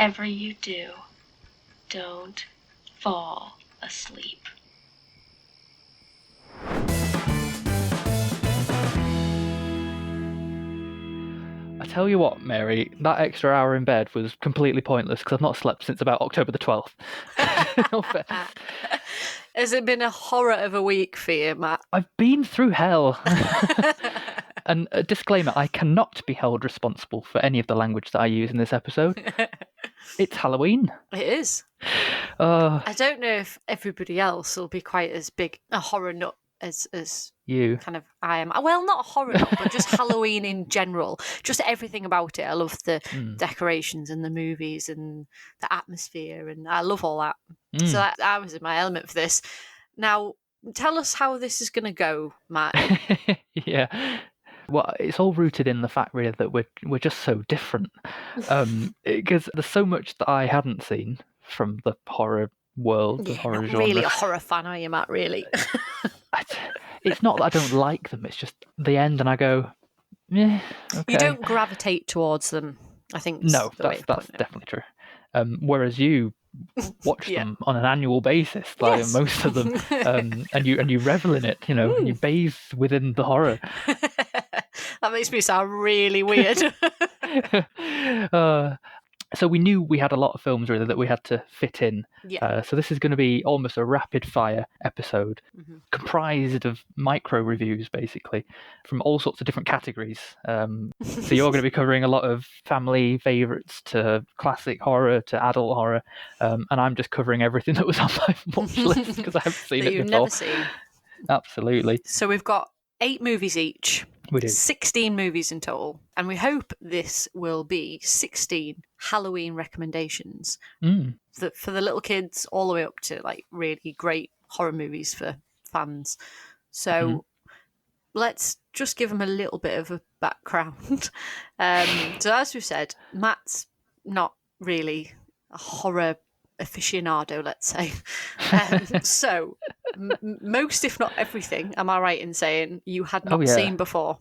whatever you do, don't fall asleep. I tell you what, Mary, that extra hour in bed was completely pointless because I've not slept since about October the 12th. Has it been a horror of a week for you, Matt? I've been through hell. And a disclaimer, I cannot be held responsible for any of the language that I use in this episode. It's Halloween. It is. I don't know if everybody else will be quite as big a horror nut as you kind of I am. Well, not a horror nut, but just Halloween in general. Just everything about it. I love the decorations and the movies and the atmosphere, and I love all that. So I was in my element for this. Now, tell us how this is going to go, Matt. Yeah. Well, it's all rooted in the fact, really, that we're just so different. Because there's so much that I hadn't seen from the horror world, the horror not genre. Really a horror fan, are you, Matt? Really? It's not that I don't like them. It's just the end, and I go, yeah. Okay. You don't gravitate towards them. I think. No, that's definitely true. Whereas you watch them on an annual basis, like most of them, and you revel in it. You know, you bathe within the horror. That makes me sound really weird. So we knew we had a lot of films really that we had to fit in. Yeah. So this is going to be almost a rapid fire episode, comprised of micro reviews, basically, from all sorts of different categories. So you're going to be covering a lot of family favourites to classic horror to adult horror, and I'm just covering everything that was on my watch list because I haven't seen it you've before. Never seen. Absolutely. So we've got 8 movies each. We do. 16 movies in total. And we hope this will be 16 Halloween recommendations for the little kids all the way up to like really great horror movies for fans. So let's just give them a little bit of a background. So as we've said, Matt's not really a horror aficionado, let's say. So most, if not everything, am I right in saying you had not seen before?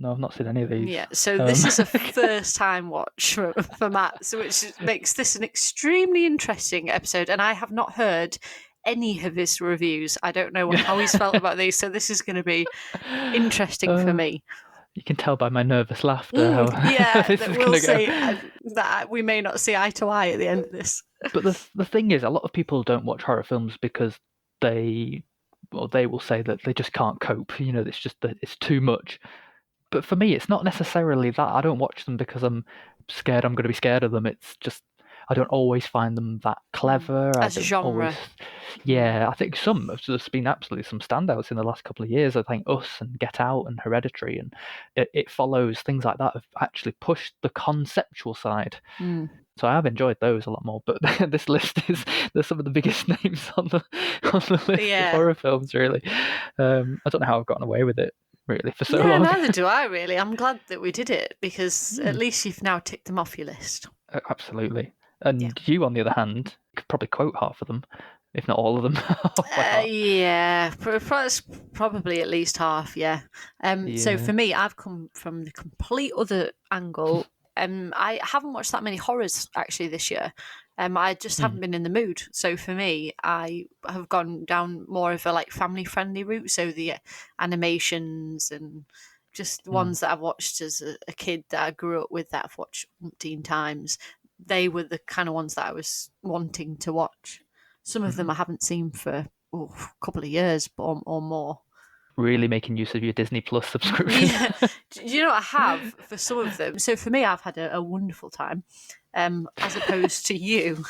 No, I've not seen any of these. Yeah, so this is a first-time watch for Matt, so which makes this an extremely interesting episode, and I have not heard any of his reviews. I don't know how he's felt about these, so this is going to be interesting for me. You can tell by my nervous laughter how this is going to go. That we may not see eye to eye at the end of this. But the thing is, a lot of people don't watch horror films because they will say that they just can't cope. You know, it's just that it's too much. But for me, it's not necessarily that. I don't watch them because I'm scared I'm going to be scared of them. It's just I don't always find them that clever. As a genre. I think there's been absolutely some standouts in the last couple of years. I think Us and Get Out and Hereditary, and it follows things like that have actually pushed the conceptual side. So I have enjoyed those a lot more. But this list there's some of the biggest names on the list of horror films. Really, I don't know how I've gotten away with it. Really, for so long. Neither do I, really. I'm glad that we did it because at least you've now ticked them off your list. Absolutely. And you, on the other hand, could probably quote half of them, if not all of them. Probably at least half, So for me, I've come from the complete other angle. I haven't watched that many horrors, actually, this year. I just haven't been in the mood. So for me, I have gone down more of a like family-friendly route. So the animations and just the ones that I've watched as a kid that I grew up with that I've watched umpteen times. They were the kind of ones that I was wanting to watch. Some of them I haven't seen for a couple of years or more. Really making use of your Disney Plus subscription. Yeah. You know, I have for some of them. So for me, I've had a wonderful time, as opposed to you.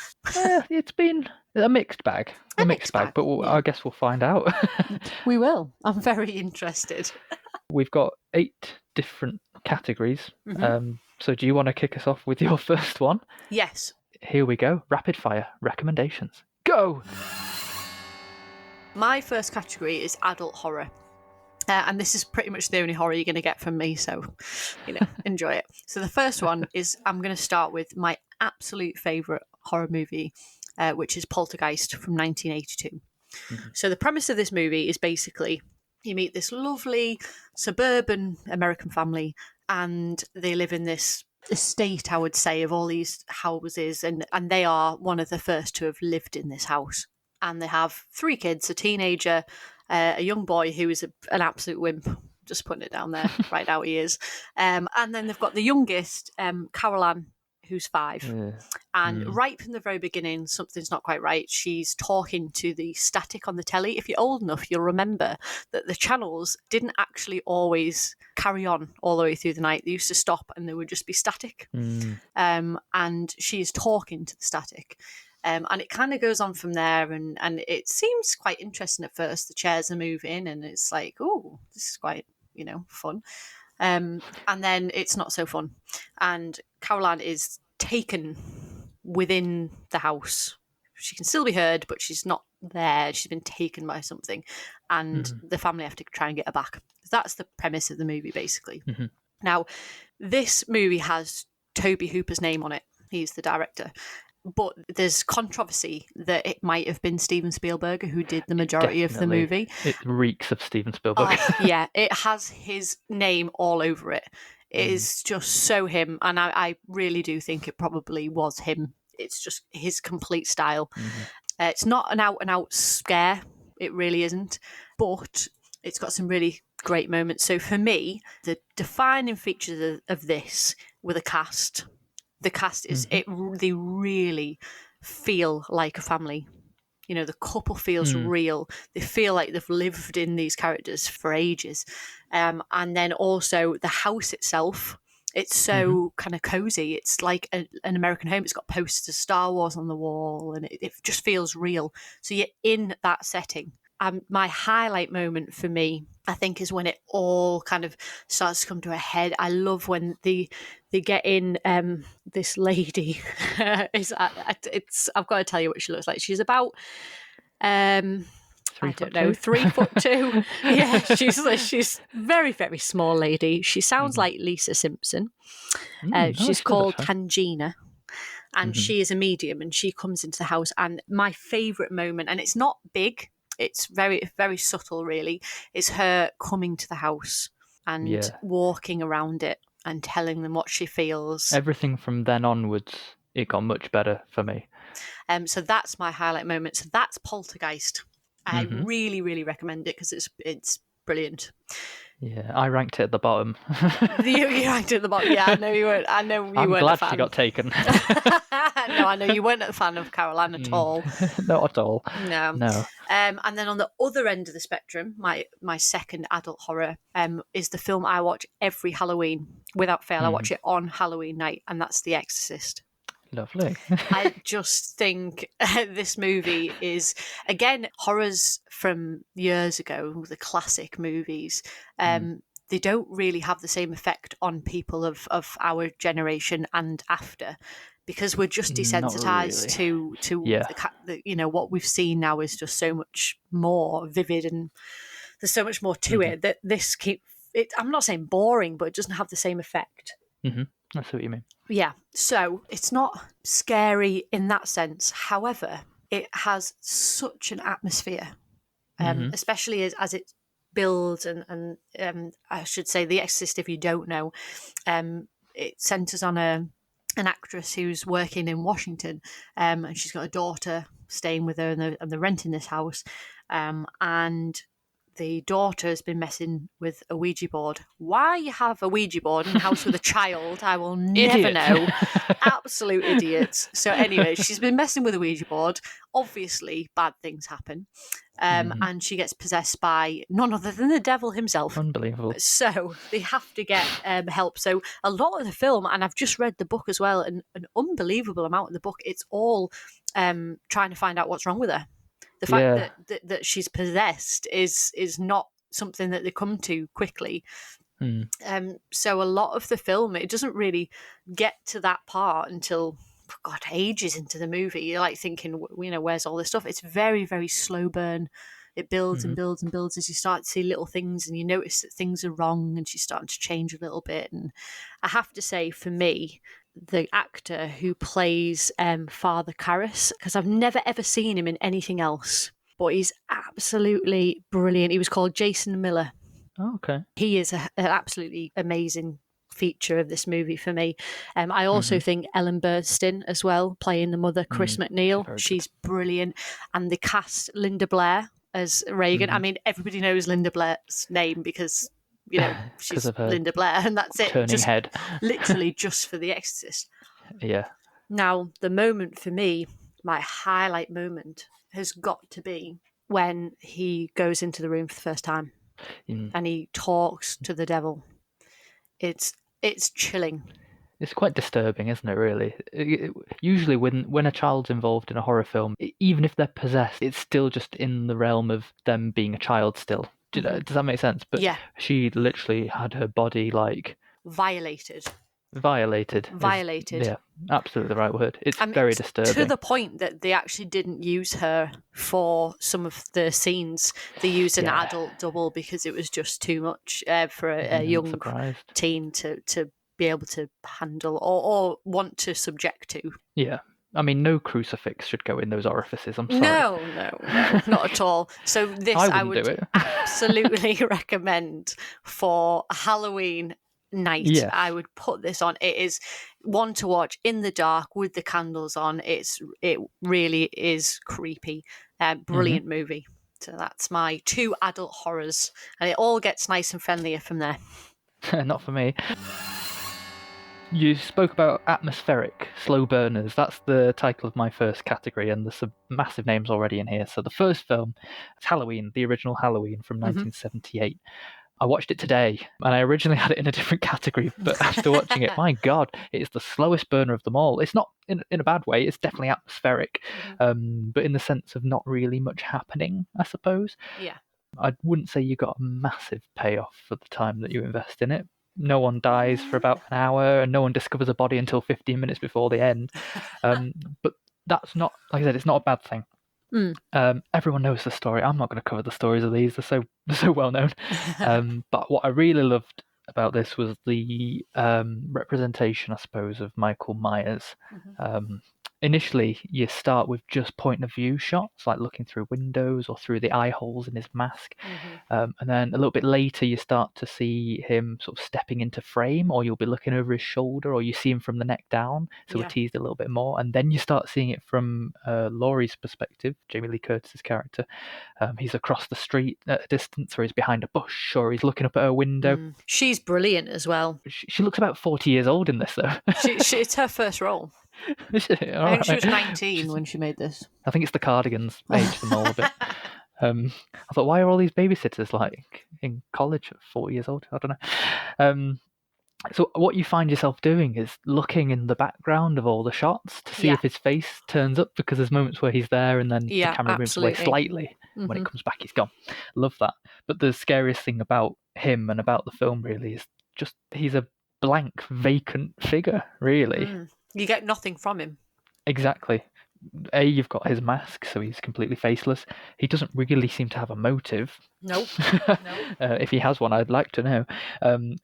It's been a mixed bag. A mixed bag, but I guess we'll find out. We will. I'm very interested. We've got 8 different categories. So do you want to kick us off with your first one? Yes. Here we go. Rapid fire recommendations. Go! My first category is adult horror. And this is pretty much the only horror you're going to get from me, so, enjoy it. So the first one is, I'm going to start with my absolute favourite horror movie, which is Poltergeist from 1982. So the premise of this movie is basically, you meet this lovely suburban American family, and they live in this estate, I would say, of all these houses, and they are one of the first to have lived in this house. And they have 3 kids, a teenager, a young boy who is an absolute wimp. Just putting it down there right now, he is. And then they've got the youngest, Caroline, who's 5. Yeah. And right from the very beginning, something's not quite right. She's talking to the static on the telly. If you're old enough, you'll remember that the channels didn't actually always carry on all the way through the night. They used to stop and there would just be static. And she's talking to the static. And it kind of goes on from there, and it seems quite interesting at first. The chairs are moving, and it's like, oh, this is quite, fun. And then it's not so fun. And Caroline is taken within the house. She can still be heard, but she's not there. She's been taken by something, and the family have to try and get her back. That's the premise of the movie, basically. Now, this movie has Toby Hooper's name on it. He's the director. But there's controversy that it might have been Steven Spielberg who did the majority of the movie. It reeks of Steven Spielberg. Yeah, it has his name all over it. It is just so him, and I really do think it probably was him. It's just his complete style. It's not an out-and-out scare. It really isn't. But it's got some really great moments. So for me, the defining features of this were the cast. The cast is they really feel like a family. The couple feels real. They feel like they've lived in these characters for ages. And then also the house itself, it's so kind of cozy. It's like an American home. It's got posters of Star Wars on the wall, and it just feels real. So you're in that setting. My highlight moment for me, I think, is when it all kind of starts to come to a head. I love when they get in this lady. I've got to tell you what she looks like. She's about 3'2". Yeah, she's very, very small lady. She sounds like Lisa Simpson. She's called Tangina. And she is a medium, and she comes into the house. And my favourite moment, and it's not big, it's very, very subtle, really, is her coming to the house and walking around it and telling them what she feels. Everything from then onwards, it got much better for me. So that's my highlight moment. So that's Poltergeist. I really, really recommend it because it's brilliant. Yeah, I ranked it at the bottom. You ranked it at the bottom. Yeah, I know you weren't. I know you I'm weren't glad a fan. she got taken. No, I know you weren't a fan of Caroline at all. Not at all. No. And then on the other end of the spectrum, my second adult horror is the film I watch every Halloween without fail. I watch it on Halloween night, and that's The Exorcist. Lovely. I just think this movie is, again, horrors from years ago, the classic movies. They don't really have the same effect on people of our generation and after, because we're just desensitized to what we've seen now is just so much more vivid, and there's so much more to it that this I'm not saying boring, but it doesn't have the same effect. I see what you mean. Yeah, so it's not scary in that sense. However, it has such an atmosphere, especially as it builds, and I should say The Exorcist, if you don't know, it centres on an actress who's working in Washington, and she's got a daughter staying with her, and they're renting this house, and the daughter has been messing with a Ouija board. Why you have a Ouija board in the house with a child, I will never know. Absolute idiots. So anyway, she's been messing with a Ouija board. Obviously, bad things happen. And she gets possessed by none other than the devil himself. Unbelievable. So they have to get help. So a lot of the film, and I've just read the book as well, and an unbelievable amount of the book, it's all trying to find out what's wrong with her. The fact that she's possessed is not something that they come to quickly. So a lot of the film, it doesn't really get to that part until, ages into the movie. You're like thinking, where's all this stuff? It's very, very slow burn. It builds and builds and builds as you start to see little things, and you notice that things are wrong, and she's starting to change a little bit. And I have to say, for me, the actor who plays Father Karras, because I've never ever seen him in anything else, but he's absolutely brilliant. He was called Jason Miller. Oh, okay. He is an absolutely amazing feature of this movie for me. I also think Ellen Burstyn as well, playing the mother, Chris McNeil. She's brilliant. And the cast, Linda Blair as Reagan. I mean, everybody knows Linda Blair's name because, you know, she's Linda Blair, and that's it. Turning head. Literally just for The Exorcist. Yeah. Now, the moment for me, my highlight moment, has got to be when he goes into the room for the first time and he talks to the devil. It's chilling. It's quite disturbing, isn't it, really? Usually when a child's involved in a horror film, even if they're possessed, it's still just in the realm of them being a child still. Does that make sense? But she literally had her body, like... Violated. Yeah, absolutely the right word. It's very disturbing. To the point that they actually didn't use her for some of the scenes. They used an adult double because it was just too much for a young teen to be able to handle or want to subject to. Yeah. I mean, no crucifix should go in those orifices. I'm sorry. No, not at all. So this I would absolutely recommend for Halloween night. Yes. I would put this on. It is one to watch in the dark with the candles on. It really is creepy. Brilliant movie. So that's my 2 adult horrors, and it all gets nice and friendlier from there. Not for me. You spoke about atmospheric slow burners. That's the title of my first category, and there's some massive names already in here. So the first film is Halloween, the original Halloween from 1978. I watched it today, and I originally had it in a different category, but after watching it, my God, it is the slowest burner of them all. It's not in a bad way, it's definitely atmospheric, but in the sense of not really much happening, I suppose. Yeah. I wouldn't say you got a massive payoff for the time that you invest in it. No one dies for about an hour, and no one discovers a body until 15 minutes before the end. But that's not, like I said, it's not a bad thing. Everyone knows the story. I'm not going to cover the stories of these. They're so well known. But what I really loved about this was the representation, I suppose, of Michael Myers. Initially, you start with just point of view shots, like looking through windows or through the eye holes in his mask. And then a little bit later, you start to see him sort of stepping into frame, or you'll be looking over his shoulder, or you see him from the neck down. So we're teased a little bit more. And then you start seeing it from Laurie's perspective, Jamie Lee Curtis's character. He's across the street at a distance, or he's behind a bush, or he's looking up at her window. She's brilliant as well. She looks about 40 years old in this, though. It's her first role. I think she was 19 when she made this. I think it's the Cardigans aged them all a bit. I thought, why are all these babysitters like in college at 40 years old? I don't know. So what you find yourself doing is looking in the background of all the shots to see if his face turns up, because there's moments where he's there and then the camera moves away slightly. When it comes back, he's gone. Love that. But the scariest thing about him and about the film really is just he's a blank, vacant figure, really. You get nothing from him. Exactly. You've got his mask, so he's completely faceless. He doesn't really seem to have a motive. Nope. If he has one, I'd like to know.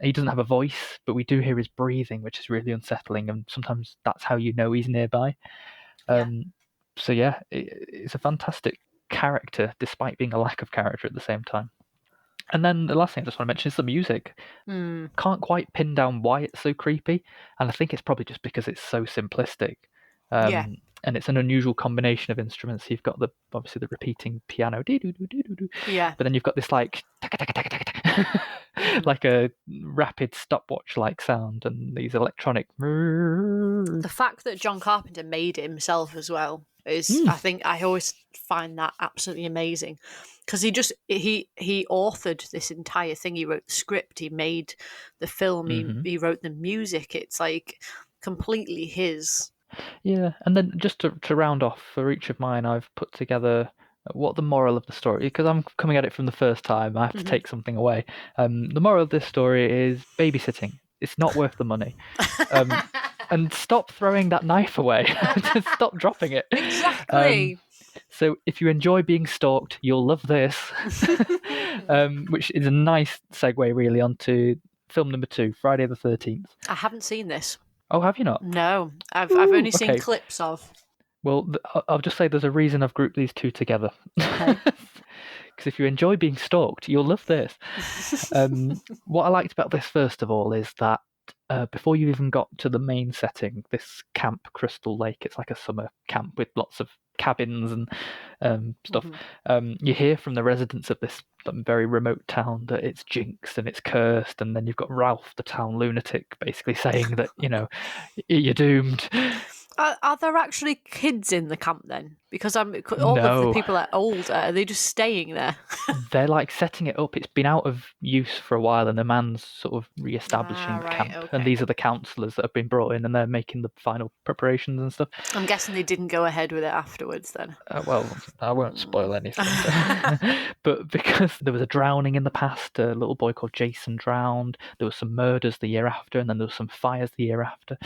He doesn't have a voice, but we do hear his breathing, which is really unsettling, and sometimes that's how you know he's nearby. So yeah, it's a fantastic character, despite being a lack of character at the same time. And then the last thing I just want to mention is the music. Can't quite pin down why it's so creepy, and I think it's probably just because it's so simplistic. And it's an unusual combination of instruments. You've got obviously the repeating piano, but then you've got this like like a rapid stopwatch-like sound, and these electronic. The fact that John Carpenter made it himself as well is, I think, I always find that absolutely amazing, because he authored this entire thing. He wrote the script, he made the film, he wrote the music. It's like completely his. Yeah, and then just to round off for each of mine, I've put together what the moral of the story, because I'm coming at it from the first time, I have to take something away. The moral of this story is babysitting. It's not worth the money. And stop throwing that knife away. Stop dropping it. Exactly. So if you enjoy being stalked, you'll love this. Which is a nice segue really onto film number 2, Friday the 13th. I haven't seen this. Oh, have you not? No, I've only seen clips of. Well, I'll just say there's a reason I've grouped these two together. Because if you enjoy being stalked, you'll love this. What I liked about this, first of all, is that before you even got to the main setting, this camp, Crystal Lake, it's like a summer camp with lots of cabins and stuff. You hear from the residents of this very remote town that it's jinxed and it's cursed, and then you've got Ralph, the town lunatic, basically saying that, you're doomed. Are there actually kids in the camp then? Because all of the people are older. Are they just staying there? They're like setting it up. It's been out of use for a while, and the man's sort of re-establishing the camp. Okay. And these are the counsellors that have been brought in, and they're making the final preparations and stuff. I'm guessing they didn't go ahead with it afterwards then. Well, I won't spoil anything. But because there was a drowning in the past, a little boy called Jason drowned. There was some murders the year after, and then there was some fires the year after.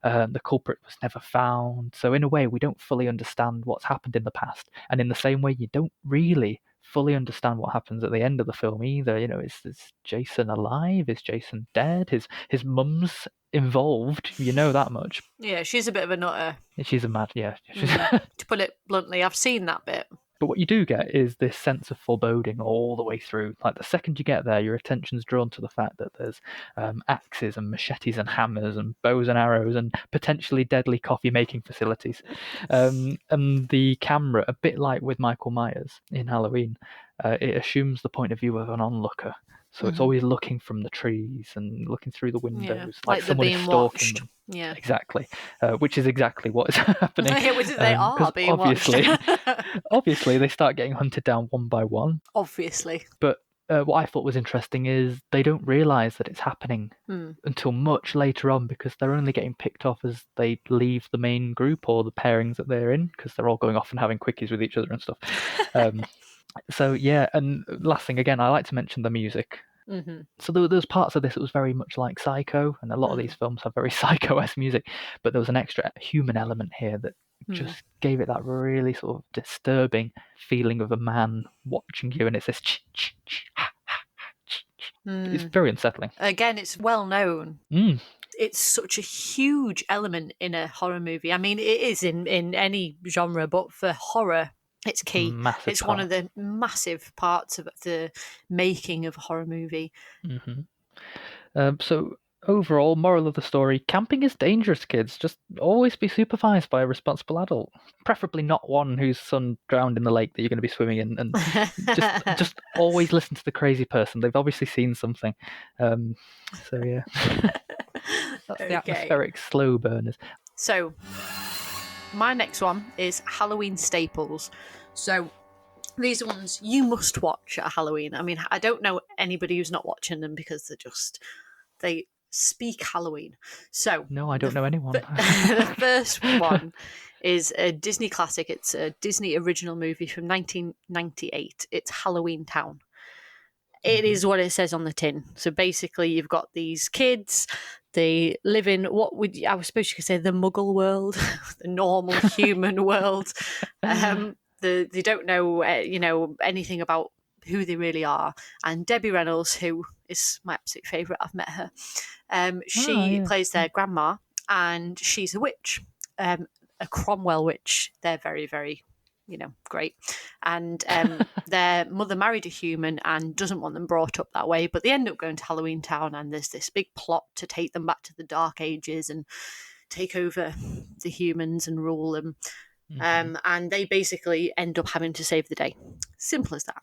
The culprit was never found. So in a way, we don't fully understand what's happened in the past. And in the same way, you don't really fully understand what happens at the end of the film either. Is Jason alive? Is Jason dead? His mum's involved. You know that much. Yeah, she's a bit of a nutter. She's a mad, yeah. To put it bluntly, I've seen that bit. But what you do get is this sense of foreboding all the way through. Like the second you get there, your attention's drawn to the fact that there's axes and machetes and hammers and bows and arrows and potentially deadly coffee-making facilities. And the camera, a bit like with Michael Myers in Halloween, it assumes the point of view of an onlooker. So it's always looking from the trees and looking through the windows, like someone is stalking them. Yeah, exactly. Which is exactly what is happening. They are being obviously, watched. obviously, they start getting hunted down one by one. Obviously. But what I thought was interesting is they don't realise that it's happening until much later on, because they're only getting picked off as they leave the main group or the pairings that they're in, because they're all going off and having quickies with each other and stuff. So yeah, and last thing again, I like to mention the music. So there's parts of this that was very much like Psycho, and a lot of these films have very Psycho-esque music, but there was an extra human element here that just gave it that really sort of disturbing feeling of a man watching you, and it's this it's very unsettling. Again, it's well known. It's such a huge element in a horror movie. I mean, it is in any genre, but for horror, it's key. It's one of the massive parts of the making of a horror movie. So overall, moral of the story, camping is dangerous, kids. Just always be supervised by a responsible adult. Preferably not one whose son drowned in the lake that you're going to be swimming in. And just always listen to the crazy person. They've obviously seen something. So yeah. That's the atmospheric slow burners. So my next one is Halloween staples. So these are ones you must watch at Halloween. I mean, I don't know anybody who's not watching them because they speak Halloween. So no, I don't know anyone. The first one is a Disney classic. It's a Disney original movie from 1998. It's Halloweentown. It is what it says on the tin. So basically, you've got these kids. They live in I suppose you could say the Muggle world, the normal human world. They don't know, anything about who they really are. And Debbie Reynolds, who is my absolute favourite, I've met her. She plays their grandma, and she's a witch, a Cromwell witch. They're very, very, great. And their mother married a human and doesn't want them brought up that way, but they end up going to Halloweentown, and there's this big plot to take them back to the Dark Ages and take over the humans and rule them. And they basically end up having to save the day. Simple as that.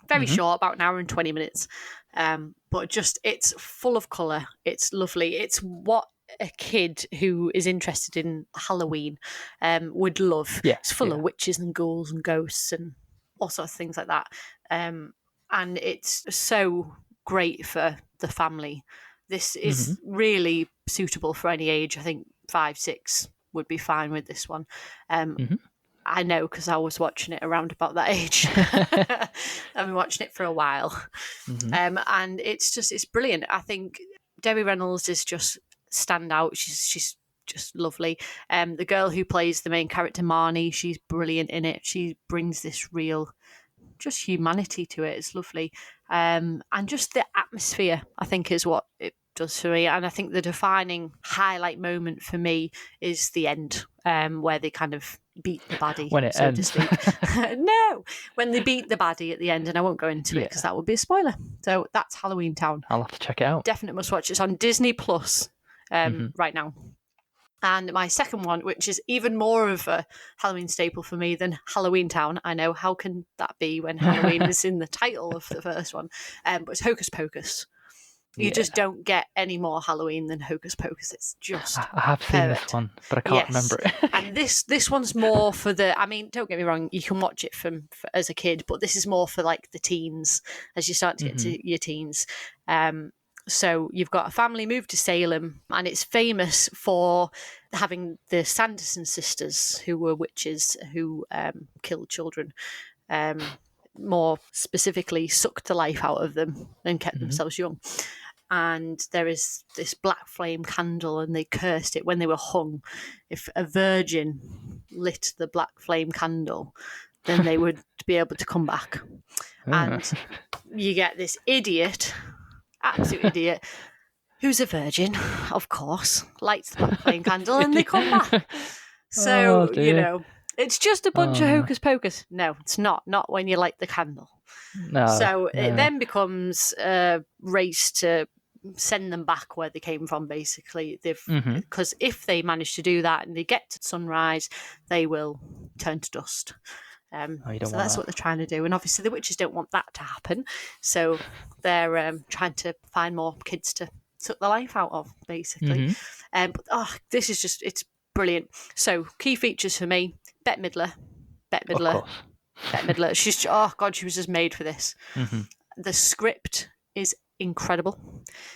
Very short, about an hour and 20 minutes. But just, it's full of colour. It's lovely. It's what a kid who is interested in Halloween would love. It's full of witches and ghouls and ghosts and all sorts of things like that. And it's so great for the family. This is really suitable for any age. I think 5, 6 would be fine with this one. I know, because I was watching it around about that age. I've been watching it for a while. And it's brilliant. I think Debbie Reynolds is just standout. She's just lovely. The girl who plays the main character, Marnie, she's brilliant in it. She brings this real just humanity to it. It's lovely. And just the atmosphere, I think, is what it does for me. And I think the defining highlight moment for me is the end, where they kind of beat the baddie, when it ends. to speak. No, when they beat the baddie at the end, and I won't go into it because that would be a spoiler. So that's Halloweentown. I'll have to check it out. Definitely must watch. It's on Disney Plus. right now. And my second one, which is even more of a Halloween staple for me than Halloweentown. I know, how can that be when Halloween is in the title of the first one? But it's Hocus Pocus. You just don't get any more Halloween than Hocus Pocus. It's just I have seen perfect. this one, but I can't remember it. And this one's more for the, I mean, don't get me wrong, you can watch it for as a kid, but this is more for like the teens, as you start to get to your teens. So you've got a family moved to Salem, and it's famous for having the Sanderson sisters, who were witches who killed children. More specifically, sucked the life out of them and kept themselves young. And there is this black flame candle, and they cursed it when they were hung. If a virgin lit the black flame candle, then they would be able to come back. And you get this idiot, absolute idiot, who's a virgin, of course, lights the black flame candle, and they come back. So, it's just a bunch of Hocus Pocus. No, it's not. Not when you light the candle. No. So it then becomes a race to send them back where they came from, basically. Because if they manage to do that and they get to sunrise, they will turn to dust. So that's what they're trying to do. And obviously the witches don't want that to happen. So they're trying to find more kids to suck the life out of, basically. But this is just, it's brilliant. So key features for me, Bette Midler. Bette Midler. She's, oh God, she was just made for this. The script is incredible.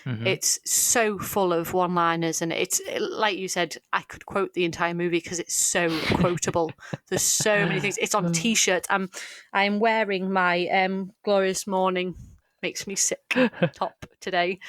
It's so full of one-liners, and it's, like you said, I could quote the entire movie because it's so quotable. There's so many things. It's on t-shirts. I'm wearing my Glorious Morning Makes Me Sick top today.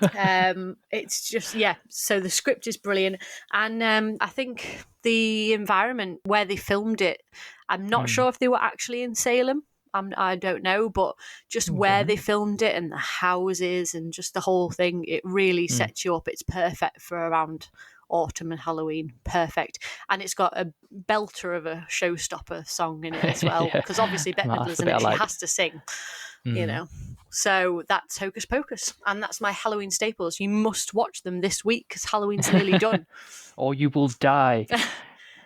It's just, so the script is brilliant, and I think the environment where they filmed it, I'm not sure if they were actually in Salem. I don't know, but just where they filmed it and the houses and just the whole thing, it really sets you up. It's perfect for around autumn and Halloween. Perfect. And it's got a belter of a showstopper song in it as well, because obviously Bette Midler's in it, she has to sing, you know. So that's Hocus Pocus, and that's my Halloween staples. You must watch them this week because Halloween's nearly done. Or you will die.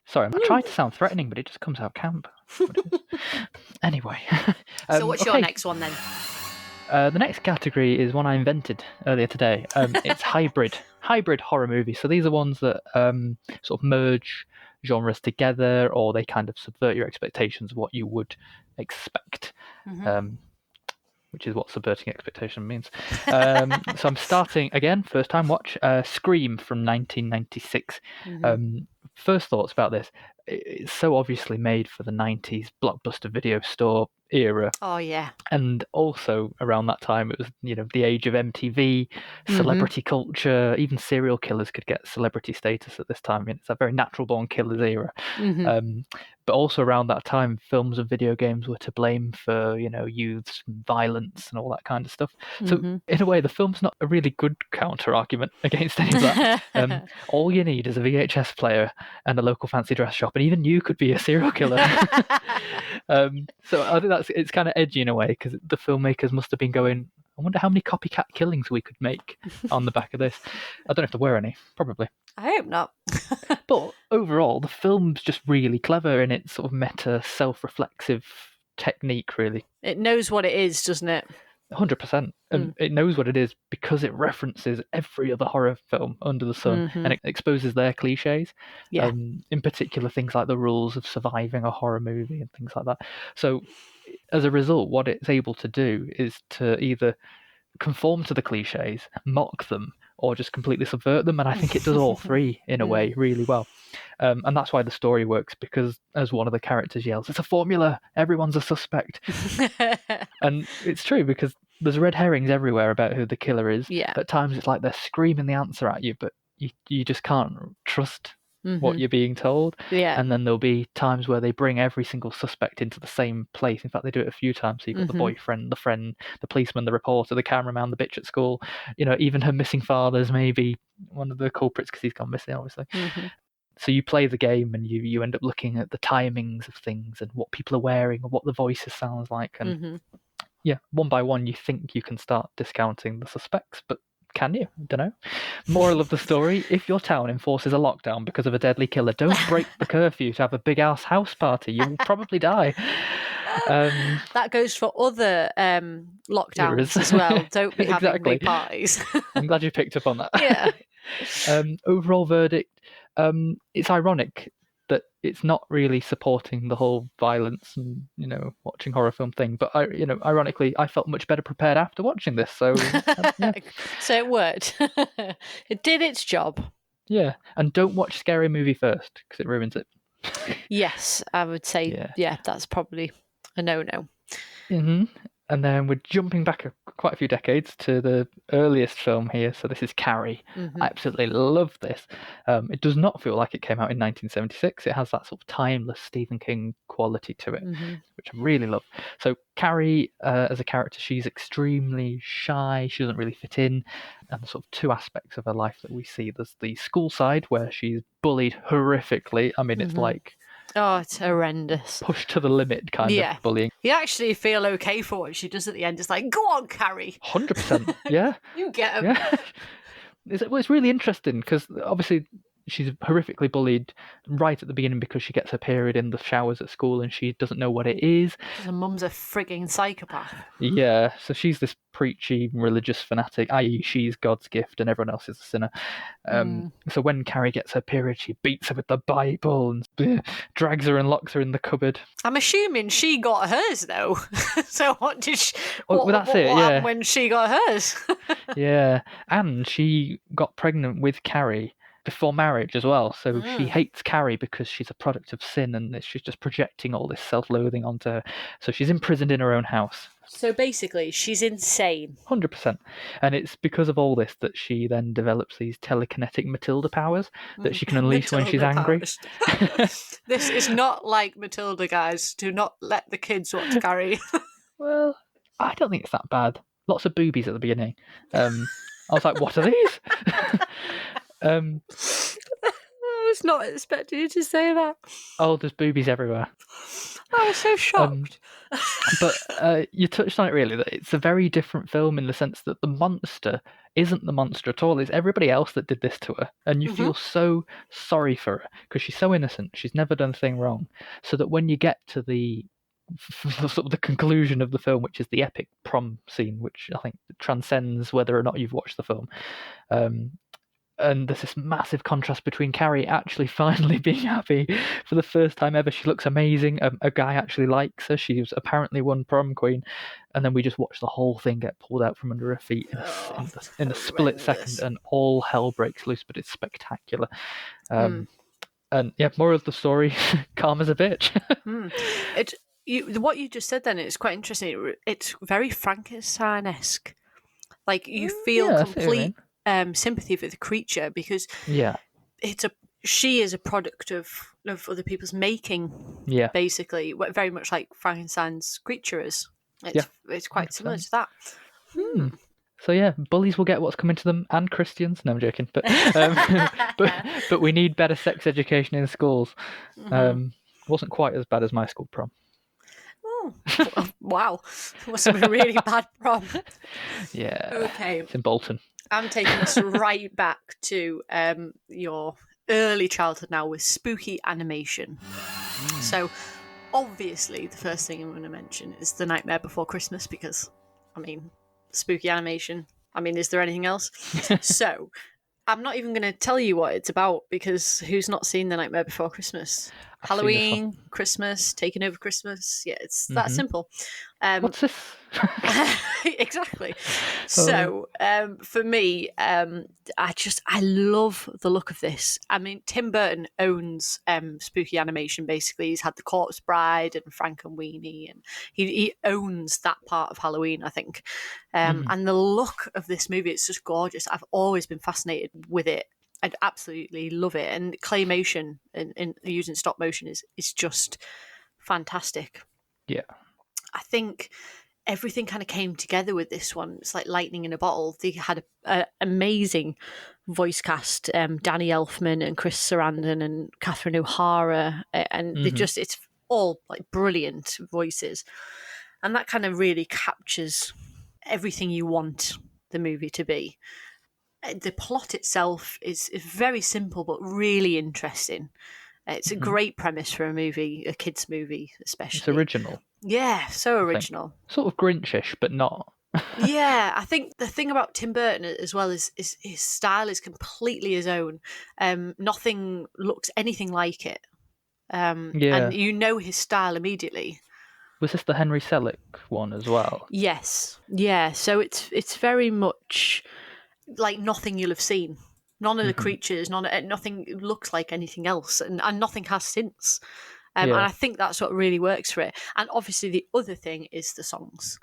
Sorry, I tried to sound threatening, but it just comes out camp. Anyway. So what's your next one then? The next category is one I invented earlier today. It's hybrid horror movies. So these are ones that sort of merge genres together, or they kind of subvert your expectations of what you would expect. Which is what subverting expectation means. So I'm starting again, first time watch, Scream from 1996. First thoughts about this: it's so obviously made for the 90s blockbuster video store era. Oh yeah. And also around that time, it was, the age of MTV, celebrity culture. Even serial killers could get celebrity status at this time. I mean, it's a very natural born killers era. But also around that time, films and video games were to blame for, youths and violence and all that kind of stuff. So in a way, the film's not a really good counter argument against any of that. All you need is a VHS player and a local fancy dress shop, and even you could be a serial killer. So I think it's kind of edgy in a way, because the filmmakers must have been going, I wonder how many copycat killings we could make on the back of this. I don't know if there were any, probably. I hope not. But overall, the film's just really clever in its sort of meta, self-reflexive technique, really. It knows what it is, doesn't it? 100%. And it knows what it is because it references every other horror film under the sun, and it exposes their cliches. In particular, things like the rules of surviving a horror movie and things like that. So as a result, what it's able to do is to either conform to the cliches, mock them, or just completely subvert them. And I think it does all three in a way really well. And that's why the story works, because as one of the characters yells, it's a formula, everyone's a suspect. And it's true, because there's red herrings everywhere about who the killer is. At times it's like they're screaming the answer at you, but you just can't trust what you're being told. And then there'll be times where they bring every single suspect into the same place. In fact, they do it a few times. So you've got the boyfriend, the friend, the policeman, the reporter, the cameraman, the bitch at school. Even her missing father's maybe one of the culprits because he's gone missing, obviously. So you play the game, and you end up looking at the timings of things and what people are wearing and what the voices sounds like. And one by one, you think you can start discounting the suspects, but Can you? Don't know. Moral of the story, if your town enforces a lockdown because of a deadly killer, don't break the curfew to have a big ass house party. You will probably die. That goes for other lockdowns Eras. as well. Don't be having Exactly. big parties. I'm glad you picked up on that. Yeah. Overall verdict, it's ironic that it's not really supporting the whole violence and, watching horror film thing. But ironically, I felt much better prepared after watching this. So yeah. So it worked. It did its job. Yeah, and don't watch Scary Movie first because it ruins it. Yes, I would say, yeah that's probably a no-no. Mm-hmm. And then we're jumping back quite a few decades to the earliest film here. So this is Carrie. Mm-hmm. I absolutely love this. It does not feel like it came out in 1976. It has that sort of timeless Stephen King quality to it, which I really love. So Carrie, as a character, she's extremely shy. She doesn't really fit in. And the sort of two aspects of her life that we see. There's the school side where she's bullied horrifically. I mean, it's like... Oh, it's horrendous. Pushed to the limit kind of bullying. You actually feel okay for what she does at the end. It's like, go on, Carrie. 100%. Yeah. You get him. Yeah. It's really interesting because obviously she's horrifically bullied right at the beginning because she gets her period in the showers at school and she doesn't know what it is. Her mum's a frigging psychopath. Yeah, so she's this preachy religious fanatic, i.e. she's God's gift and everyone else is a sinner. So when Carrie gets her period, she beats her with the Bible and drags her and locks her in the cupboard. I'm assuming she got hers, though. So what did she... What happened when she got hers? Yeah, and she got pregnant with Carrie before marriage as well. So she hates Carrie because she's a product of sin and she's just projecting all this self-loathing onto her. So she's imprisoned in her own house. So basically, she's insane. 100%. And it's because of all this that she then develops these telekinetic Matilda powers that she can unleash when she's angry. This is not like Matilda, guys. Do not let the kids watch Carrie. Well, I don't think it's that bad. Lots of boobies at the beginning. I was like, what are these? I was not expecting you to say that. Oh, there's boobies everywhere. I was so shocked. But you touched on it really, that it's a very different film in the sense that the monster isn't the monster at all. It's everybody else that did this to her. And you feel so sorry for her because she's so innocent. She's never done a thing wrong. So that when you get to the sort of the conclusion of the film, which is the epic prom scene, which I think transcends whether or not you've watched the film, and there's this massive contrast between Carrie actually finally being happy for the first time ever. She looks amazing. A guy actually likes her. She's apparently won prom queen. And then we just watch the whole thing get pulled out from under her feet in a split second, and all hell breaks loose, but it's spectacular. And yeah, moral of the story, calm as a bitch. What you just said then is quite interesting. It's very Frankenstein-esque. Like, you feel complete sympathy for the creature because she is a product of other people's making. Yeah, basically, very much like Frankenstein's creature is. It's quite 100%. Similar to that. So yeah, bullies will get what's coming to them, and Christians. No, I'm joking. But but we need better sex education in schools. Wasn't quite as bad as my school prom. Oh, wow! It must have been a really bad prom. Yeah. Okay. It's in Bolton. I'm taking us right back to your early childhood now with spooky animation. So, obviously, the first thing I'm going to mention is The Nightmare Before Christmas because, I mean, spooky animation. I mean, is there anything else? So, I'm not even going to tell you what it's about because who's not seen The Nightmare Before Christmas? Halloween, Christmas, taking over Christmas. Yeah, it's that simple. What's this? Exactly. So, for me, I love the look of this. I mean, Tim Burton owns spooky animation, basically. He's had The Corpse Bride and Frankenweenie, and he owns that part of Halloween, I think. And the look of this movie, it's just gorgeous. I've always been fascinated with it. I absolutely love it. And claymation and using stop motion is just fantastic. Yeah. I think everything kind of came together with this one. It's like lightning in a bottle. They had an amazing voice cast, Danny Elfman and Chris Sarandon and Catherine O'Hara. And they just, it's all like brilliant voices. And that kind of really captures everything you want the movie to be. the plot itself is very simple but really interesting. It's a great premise for a movie, a kids' movie especially. It's original. Yeah, so original. Sort of Grinchish, but not. Yeah, I think the thing about Tim Burton as well is his style is completely his own. Nothing looks anything like it. And you know his style immediately. Was this the Henry Selick one as well? Yes. Yeah, so it's very much like nothing you'll have seen. None of the creatures, nothing looks like anything else, and nothing has since. And I think that's what really works for it. And obviously the other thing is the songs.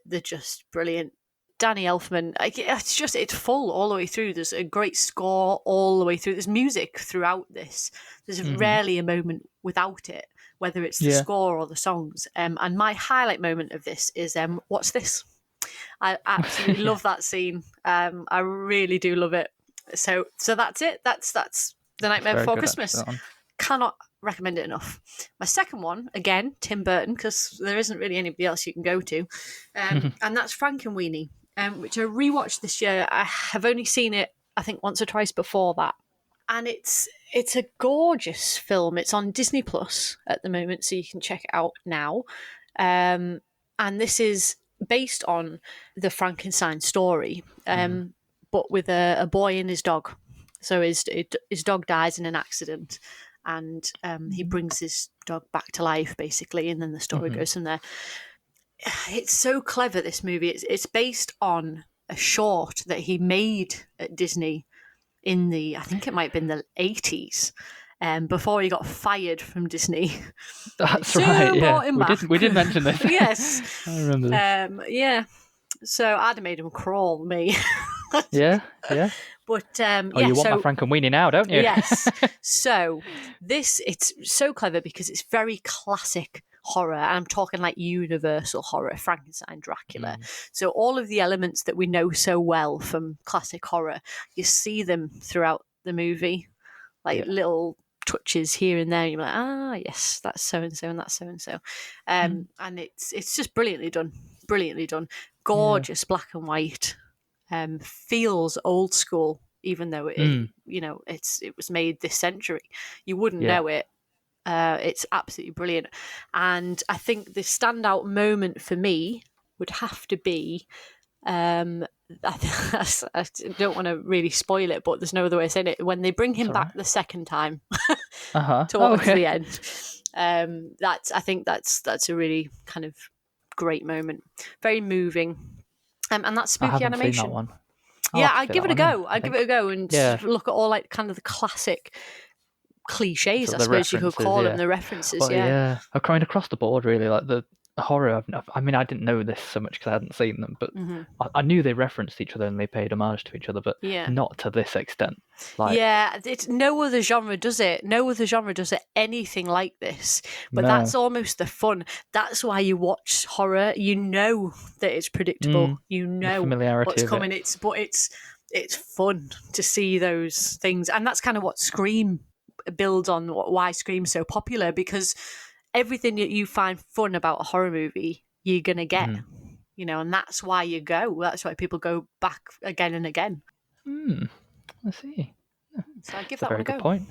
They're just brilliant. Danny Elfman, it's full all the way through. There's a great score all the way through. There's music throughout this. There's rarely a moment without it, whether it's the score or the songs. And my highlight moment of this is what's this? I absolutely love that scene. I really do love it. So that's it. That's The Nightmare Before Christmas. Cannot recommend it enough. My second one, again, Tim Burton, because there isn't really anybody else you can go to, and that's Frankenweenie, which I rewatched this year. I have only seen it, I think, once or twice before that, and it's a gorgeous film. It's on Disney Plus at the moment, so you can check it out now. And this is based on the Frankenstein story, but with a boy and his dog. So his dog dies in an accident, and he brings his dog back to life, basically, and then the story goes from there. It's so clever, this movie. It's based on a short that he made at Disney in I think it might have been the 80s, before he got fired from Disney. That's right, yeah. We did mention this. Yes. I remember this. Yeah. So I'd have made him crawl, me. Yeah. But you want my Frankenweenie now, don't you? Yes. So it's so clever because it's very classic horror. And I'm talking like universal horror, Frankenstein, Dracula. So all of the elements that we know so well from classic horror, you see them throughout the movie, like little touches here and there. You're like, yes, that's so and so, and that's so and so, and it's just brilliantly done. Gorgeous black and white. Feels old school, even though it was made this century. You wouldn't know it. It's absolutely brilliant. And I think the standout moment for me would have to be, I don't want to really spoil it, but there's no other way of saying it, when they bring him back the second time towards the end. I think that's a really kind of great moment, very moving. And that's spooky animation. I haven't seen that one. I'd give it a go. I'd give it a go and look at all like kind of the classic cliches, I suppose you could call them, the references. Well, yeah, I'm coming across the board really, like the horror. I mean, I didn't know this so much because I hadn't seen them, but I knew they referenced each other and they paid homage to each other, but not to this extent. No other genre does it. No other genre does it anything like this. But that's almost the fun. That's why you watch horror. You know that it's predictable. You know what's coming. It's fun to see those things, and that's kind of what Scream builds on. Why Scream's so popular, because everything that you find fun about a horror movie, you're gonna get. And that's why you go. That's why people go back again and again. I see. So I give That's that one a good go. Point.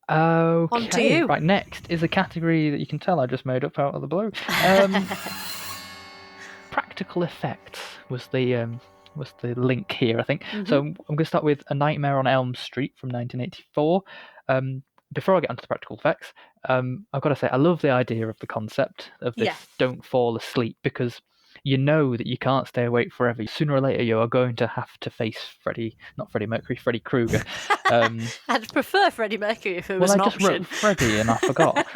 Okay. On to you. Right, next is a category that you can tell I just made up out of the blue. Practical effects was the link here, I think. So I'm going to start with A Nightmare on Elm Street from 1984. Before I get onto the practical effects, I've got to say I love the idea of the concept of this don't fall asleep, because you know that you can't stay awake forever. Sooner or later, you are going to have to face Freddy Krueger. I'd prefer Freddie Mercury if it was an option. Well, I just wrote Freddy and I forgot.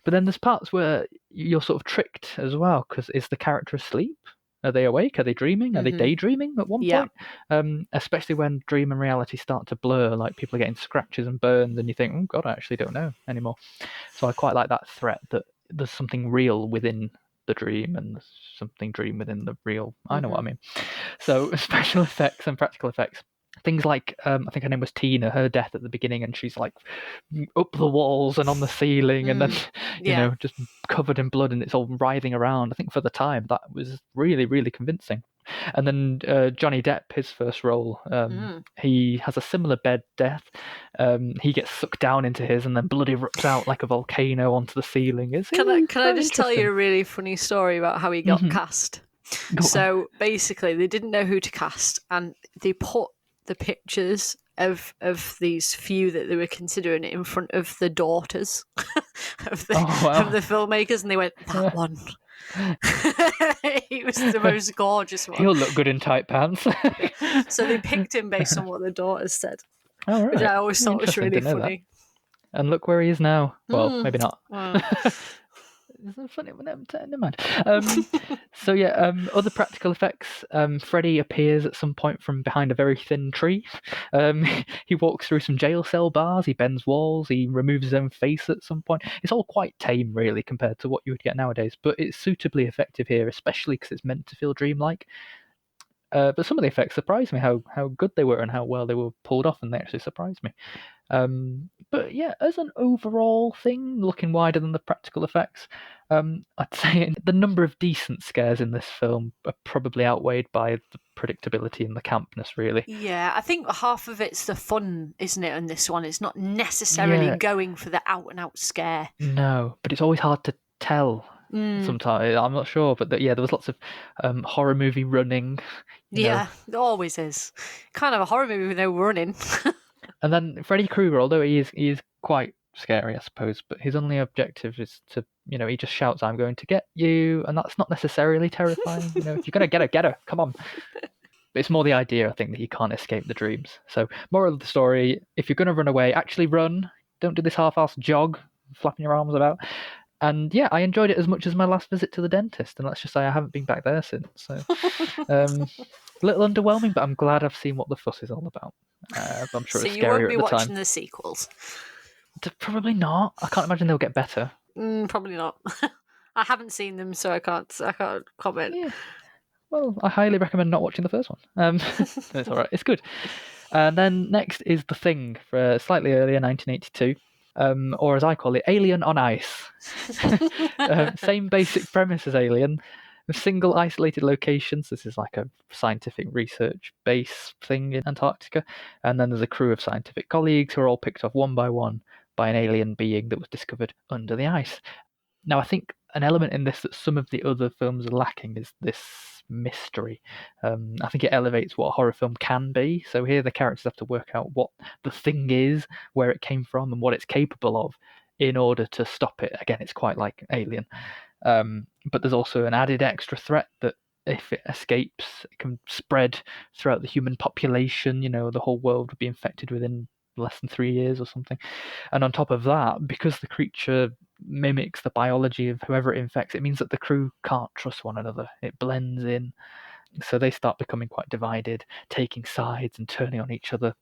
But then there's parts where you're sort of tricked as well, because is the character asleep? Are they awake? Are they dreaming? Are they daydreaming at one point? Especially when dream and reality start to blur, like people are getting scratches and burns, and you think, oh God, I actually don't know anymore. So I quite like that threat that there's something real within the dream and there's something dream within the real. I know what I mean. So special effects and practical effects. things like I think her name was Tina, her death at the beginning, and she's like up the walls and on the ceiling, and then just covered in blood, and it's all writhing around. I think for the time that was really, really convincing. And then Johnny Depp, his first role, he has a similar bed death. He gets sucked down into his, and then blood erupts out like a volcano onto the ceiling. Can I just tell you a really funny story about how he got cast? So basically, they didn't know who to cast, and they put the pictures of these few that they were considering in front of the daughters of the filmmakers, and they went, that one. He was the most gorgeous one. He'll look good in tight pants. So they picked him based on what the daughters said, right. Which I always thought was really funny. That. And look where he is now. Well, maybe not. It's funny, never mind. So yeah, other practical effects. Freddy appears at some point from behind a very thin tree. He walks through some jail cell bars. He bends walls. He removes his own face at some point. It's all quite tame, really, compared to what you would get nowadays. But it's suitably effective here, especially because it's meant to feel dreamlike. But some of the effects surprised me how good they were and how well they were pulled off, and they actually surprised me. But yeah, as an overall thing, looking wider than the practical effects, I'd say the number of decent scares in this film are probably outweighed by the predictability and the campness, really. Yeah, I think half of it's the fun, isn't it, in this one? It's not necessarily going for the out-and-out scare. No, but it's always hard to tell. Sometimes I'm not sure, but there was lots of horror movie running. There always is. Kind of a horror movie with no running. And then Freddy Krueger, although he is quite scary, I suppose, but his only objective is to, he just shouts, "I'm going to get you," and that's not necessarily terrifying. If you're gonna get her, come on. But it's more the idea, I think, that you can't escape the dreams. So, moral of the story: if you're gonna run away, actually run. Don't do this half-assed jog, flapping your arms about. And yeah, I enjoyed it as much as my last visit to the dentist, and let's just say I haven't been back there since. So, a little underwhelming, but I'm glad I've seen what the fuss is all about. I'm sure it's scarier at the time. So you won't be watching the sequels? Probably not. I can't imagine they'll get better. Probably not. I haven't seen them, so I can't comment. Yeah. Well, I highly recommend not watching the first one. It's all right. It's good. And then next is The Thing, for slightly earlier, 1982. Or as I call it, Alien on Ice. Same basic premise as Alien, with single isolated locations. This is like a scientific research base thing in Antarctica, and then there's a crew of scientific colleagues who are all picked off one by one by an alien being that was discovered under the ice. Now, I think an element in this that some of the other films are lacking is this mystery. I think it elevates what a horror film can be. So here the characters have to work out what the thing is, where it came from, and what it's capable of in order to stop it. Again, it's quite like Alien. But there's also an added extra threat that if it escapes, it can spread throughout the human population. The whole world would be infected within less than 3 years or something. And on top of that, because the creature mimics the biology of whoever it infects, it means that the crew can't trust one another. It blends in. So they start becoming quite divided, taking sides and turning on each other.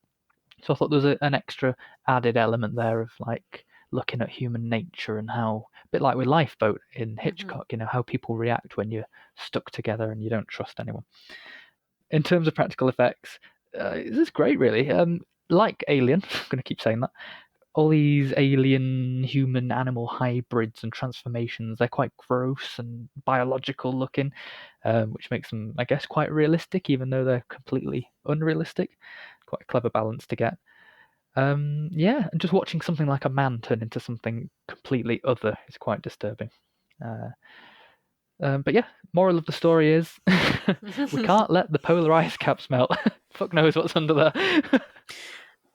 So I thought there was an extra added element there of like looking at human nature and how, a bit like with Lifeboat in Hitchcock, how people react when you're stuck together and you don't trust anyone. In terms of practical effects, this is great, really. Like Alien, I'm going to keep saying that, all these alien human animal hybrids and transformations, they're quite gross and biological looking, which makes them, I guess, quite realistic, even though they're completely unrealistic. Quite a clever balance to get. And just watching something like a man turn into something completely other is quite disturbing. But yeah, moral of the story is we can't let the polar ice caps melt. Fuck knows what's under there.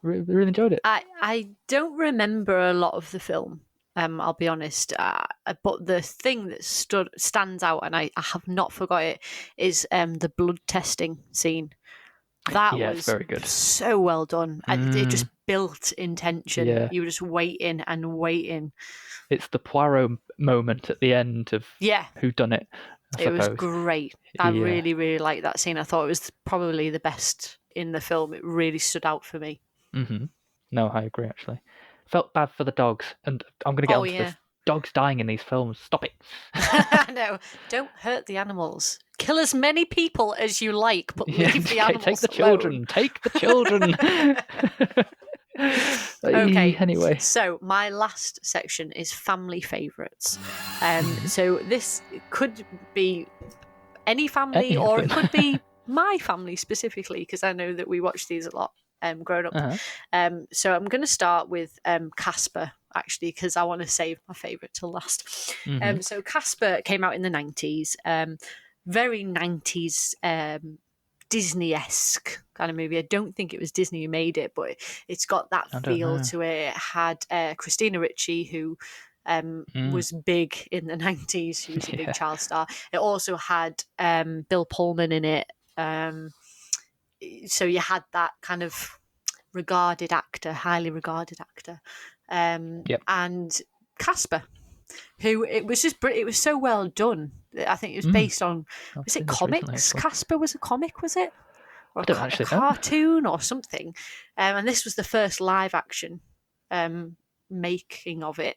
Really enjoyed it. I don't remember a lot of the film, I'll be honest. But the thing that stands out, and I have not forgot it, is the blood testing scene. That was very good. So well done. It just built in tension. Yeah. You were just waiting and waiting. It's the Poirot moment at the end of Who Done It. It was great. I really, really liked that scene. I thought it was probably the best in the film. It really stood out for me. Mm-hmm. No, I agree, actually. Felt bad for the dogs, and I'm going to get onto this. Dogs dying in these films. Stop it. No, don't hurt the animals. kill as many people as you like, but leave the animals take the alone. children. Take the children. Okay. Anyway. So my last section is family favourites. So this could be any family, or it could be my family specifically, because I know that we watch these a lot growing up. So I'm going to start with Casper, actually, because I want to save my favourite till last. So Casper came out in the 90s. Very 90s Disney-esque kind of movie. I don't think it was Disney who made it, but it's got that feel to it. It had Christina Ricci, who was big in the 90s. She was a big child star. It also had Bill Pullman in it. So you had that kind of regarded actor, highly regarded actor. And Casper, who it was so well done. I think it was based on, was it comics? Casper was a comic, was it? Or a cartoon or something. And this was the first live action making of it.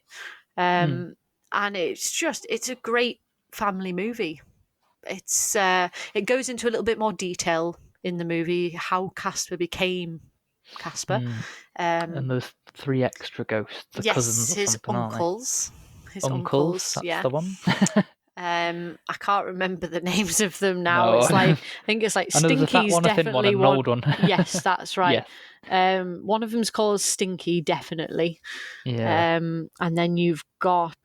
And it's a great family movie. It goes into a little bit more detail in the movie how Casper became Casper. And there's 3 extra ghosts, cousins or his something, uncles. His uncles, that's the one. I can't remember the names of them now. No. I think it's like Stinky's one, definitely one, an old one. Yes, that's right. Yes. One of them's called Stinky, definitely. Yeah. And then you've got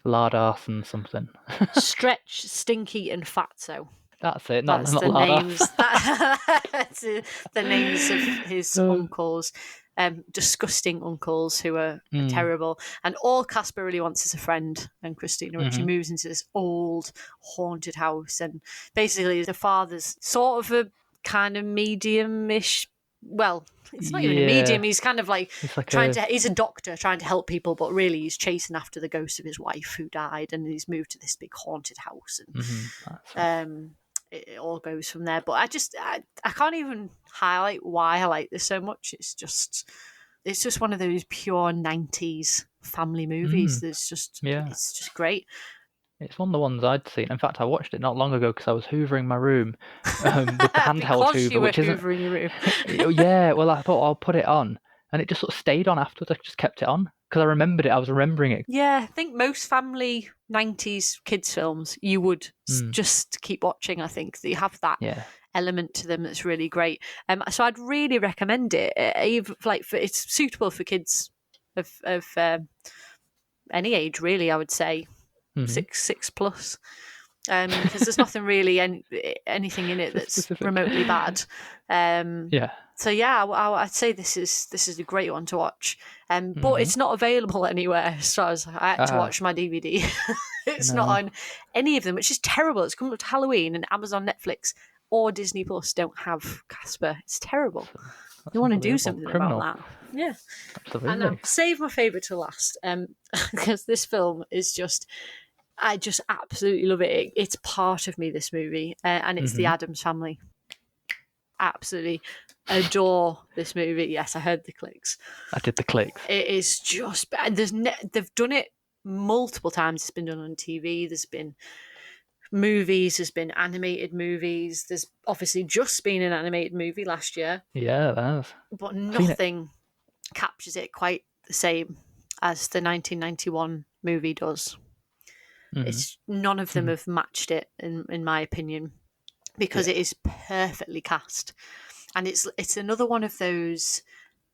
Lardarth and something. Stretch, Stinky, and Fatso. That's it. That's not the Lardarth. names. That's the names of his uncles. Disgusting uncles who are terrible, and all Casper really wants is a friend. And Christina Ricci moves into this old haunted house, and basically the father's sort of a kind of medium-ish. Well, it's not even a medium. He's kind of like he's a doctor trying to help people, but really he's chasing after the ghost of his wife who died, and he's moved to this big haunted house, and it all goes from there. But I can't even highlight why I like this so much. It's just one of those pure 90s family movies. It's just great. It's one of the ones I'd seen. In fact, I watched it not long ago because I was hoovering my room with the handheld Hoover, which isn't. Hoovering your room. Yeah, well, I thought I'll put it on, and it just sort of stayed on afterwards. I just kept it on because I remembered it. I was remembering it. Yeah, I think most family 90s kids films you would just keep watching. I think that you have that element to them that's really great. So I'd really recommend it. It's suitable for kids of any age, really. I would say 6 plus. Because there's nothing really anything in it that's remotely bad. So I'd say this is a great one to watch. But it's not available anywhere. So I had to watch my DVD. It's not on any of them, which is terrible. It's coming up to Halloween, and Amazon, Netflix, or Disney Plus don't have Casper. It's terrible. You want to do something about that. Yeah. Absolutely. And I'll save my favourite to last, because this film is I just absolutely love it. It's part of me, this movie, and it's the Addams Family. Absolutely adore this movie. Yes, I heard the clicks. I did the clicks. It is just... they've done it multiple times. It's been done on TV. There's been movies. There's been animated movies. There's obviously just been an animated movie last year. Yeah, that has. But nothing captures it quite the same as the 1991 movie does. It's none of them have matched it in my opinion, because it is perfectly cast, and it's another one of those.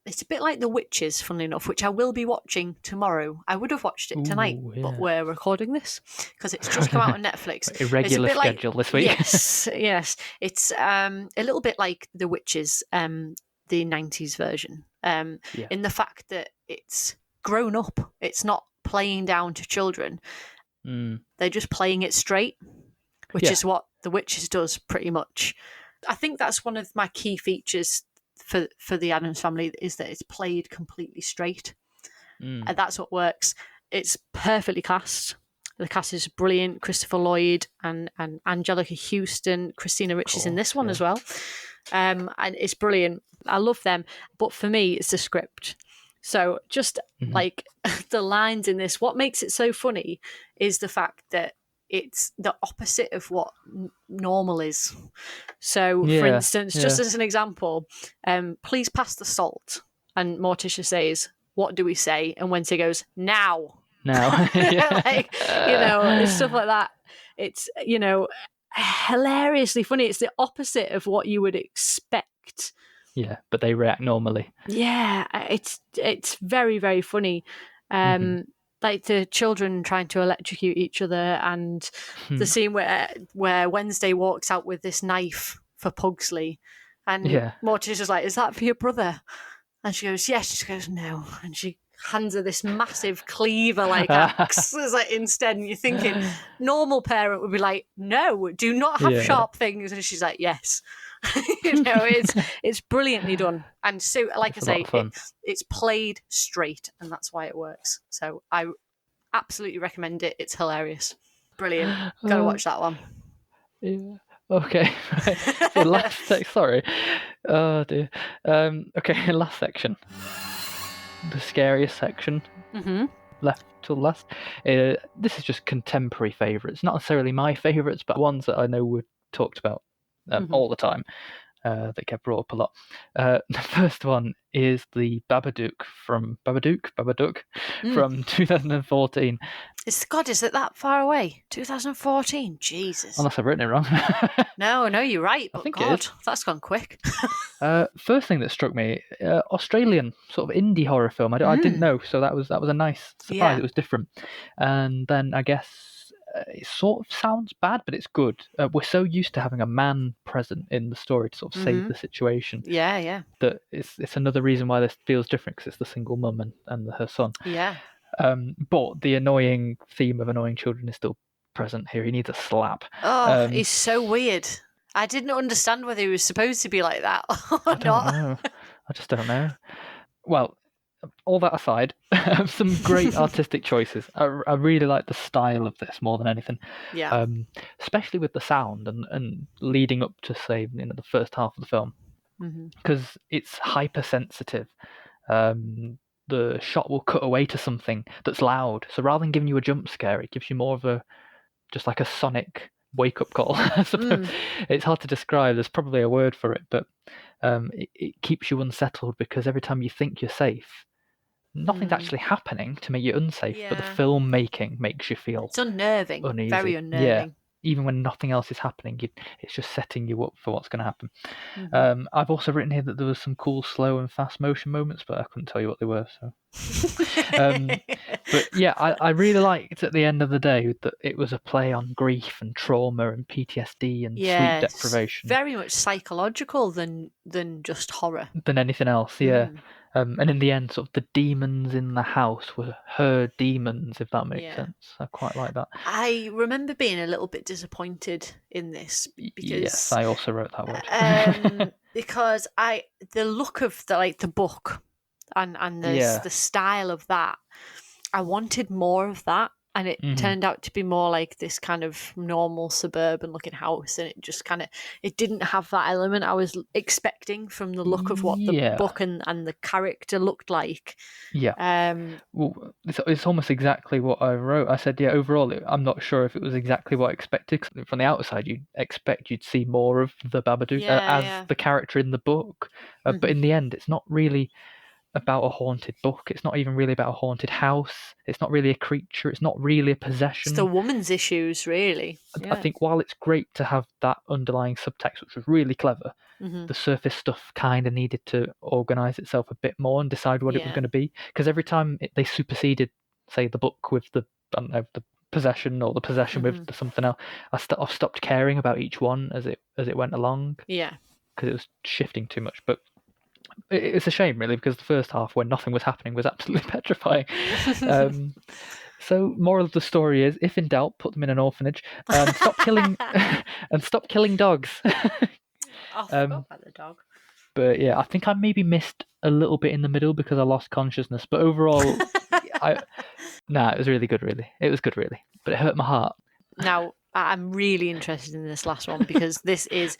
It's a bit like The Witches, funnily enough, which I will be watching tomorrow. I would have watched it tonight, but we're recording this because it's just come out on Netflix. Irregular schedule this week. Yes. It's a little bit like The Witches, the 90s version, in the fact that it's grown up. It's not playing down to children. They're just playing it straight, which is what The Witches does pretty much. I think that's one of my key features for the Addams Family, is that it's played completely straight. And that's what works. It's perfectly cast. The cast is brilliant. Christopher Lloyd and Angelica Houston. Christina Ricci's in this one as well. And it's brilliant. I love them. But for me, it's the script. So just like the lines in this, what makes it so funny is the fact that it's the opposite of what normal is. So, for instance, just as an example, please pass the salt. And Morticia says, what do we say? And Wednesday goes, now. Like, it's stuff like that. It's, hilariously funny. It's the opposite of what you would expect. Yeah, but they react normally. Yeah, it's very, very funny. Like the children trying to electrocute each other, and the scene where Wednesday walks out with this knife for Pugsley, and Morticia's like, "Is that for your brother?" And she goes, "Yes." She goes, "No," and she hands her this massive cleaver-like axe. It's like, instead, you're thinking, normal parent would be like, "No, do not have sharp things," and she's like, "Yes." It's brilliantly done, and so, like I say, it's played straight, and that's why it works. So I absolutely recommend it. It's hilarious, brilliant. Gotta watch that one. Yeah. Okay. So last sorry. Oh dear. Okay. Last section. The scariest section. Left till last. This is just contemporary favourites, not necessarily my favourites, but ones that I know were talked about all the time, that get brought up a lot. The first one is the Babadook from 2014. Is it that far away? 2014? Jesus. Unless I've written it wrong. No, you're right. But I think God, that's gone quick. First thing that struck me, Australian sort of indie horror film. I didn't know, so that was a nice surprise. Yeah. It was different. And then I guess it sort of sounds bad, but it's good. We're so used to having a man present in the story to sort of save the situation. Yeah. That it's another reason why this feels different, because it's the single mum and her son. Yeah. But the annoying theme of annoying children is still present here. He needs a slap. Oh, he's so weird. I didn't understand whether he was supposed to be like that or not. I just don't know. Well, all that aside, some great artistic choices. I really like the style of this more than anything. Yeah. Especially with the sound and leading up to, say, the first half of the film, because it's hypersensitive. The shot will cut away to something that's loud, so rather than giving you a jump scare, it gives you more of just like a sonic wake-up call. I suppose. It's hard to describe. There's probably a word for it, but it keeps you unsettled, because every time you think you're safe, nothing's actually happening to make you unsafe, but the filmmaking makes you feel it's unnerving, uneasy. Very unnerving. Yeah, even when nothing else is happening, it's just setting you up for what's going to happen. I've also written here that there was some cool slow and fast motion moments, but I couldn't tell you what they were. So, but yeah, I really liked at the end of the day that it was a play on grief and trauma and PTSD and sleep deprivation. Very much psychological than just horror. Than anything else, yeah. And in the end, sort of the demons in the house were her demons, if that makes sense. I quite like that. I remember being a little bit disappointed in this because yes, I also wrote that word. Because the look of the book and the style of that, I wanted more of that. And it turned out to be more like this kind of normal suburban looking house, and it just it didn't have that element I was expecting from the look of what the book and the character looked like. Yeah. Well, it's almost exactly what I wrote. I said, overall, I'm not sure if it was exactly what I expected. From the outside, you'd expect you'd see more of the Babadook as the character in the book. But in the end, it's not really about a haunted book. It's not even really about a haunted house. It's not really a creature. It's not really a possession. It's the woman's issues, really. I think while it's great to have that underlying subtext, which was really clever, the surface stuff kind of needed to organise itself a bit more and decide what it was going to be. Because every time they superseded, say, the book with the possession, or the possession with something else, I've stopped caring about each one as it went along. Yeah. Because it was shifting too much. But it's a shame, really, because the first half, when nothing was happening, was absolutely petrifying. So, moral of the story is, if in doubt, put them in an orphanage and stop killing dogs. I forgot about the dog. But yeah, I think I maybe missed a little bit in the middle because I lost consciousness. But overall, it was really good. Really, it was good. Really, but it hurt my heart. Now, I'm really interested in this last one because this is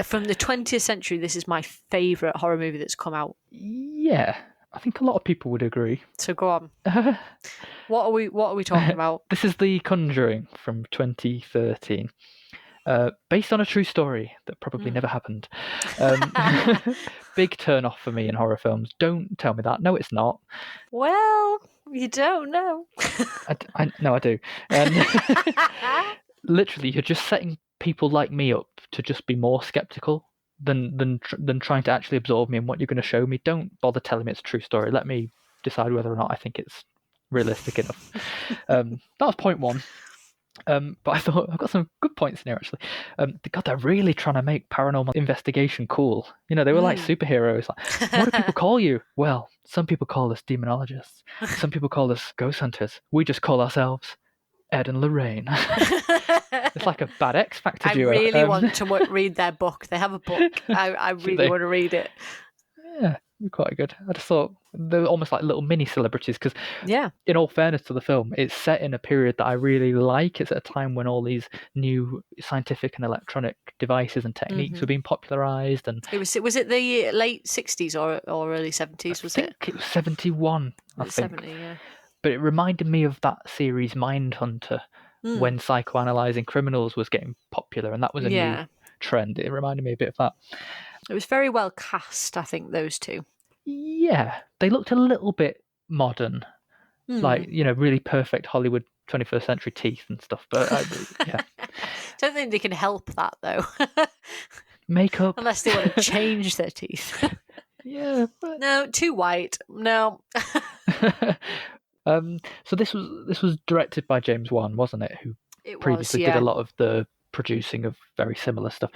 from the 20th century. This is my favourite horror movie that's come out. Yeah, I think a lot of people would agree. So go on. What are we talking about? This is The Conjuring from 2013. Based on a true story that probably never happened. Big turn off for me in horror films. Don't tell me that. No, it's not. Well, you don't know. No, I do. And literally, you're just setting people like me up to just be more skeptical than trying to actually absorb me and what you're going to show me. Don't bother telling me it's a true story. Let me decide whether or not I think it's realistic enough. That was point one. But I thought I've got some good points in here actually. God, they're really trying to make paranormal investigation cool. You know, they were like superheroes. Like, what do people call you? Well, some people call us demonologists. Some people call us ghost hunters. We just call ourselves Ed and Lorraine. It's like a bad X Factor duo. I really want to read their book. They have a book. I really want to read it. Yeah, quite good. I just thought they were almost like little mini celebrities because, in all fairness to the film, it's set in a period that I really like. It's at a time when all these new scientific and electronic devices and techniques were being popularized, and was it the late 60s or early 70s? I think it was 71. I think 70, yeah. But it reminded me of that series Mindhunter when psychoanalyzing criminals was getting popular, and that was a new trend. It reminded me a bit of that. It was very well cast, I think, those two. Yeah, they looked a little bit modern, like, you know, really perfect Hollywood 21st century teeth and stuff. But yeah, don't think they can help that though. Makeup, unless they want to change their teeth. Yeah, but... no, too white. No. So this was directed by James Wan, wasn't it? Who previously did a lot of the producing of very similar stuff.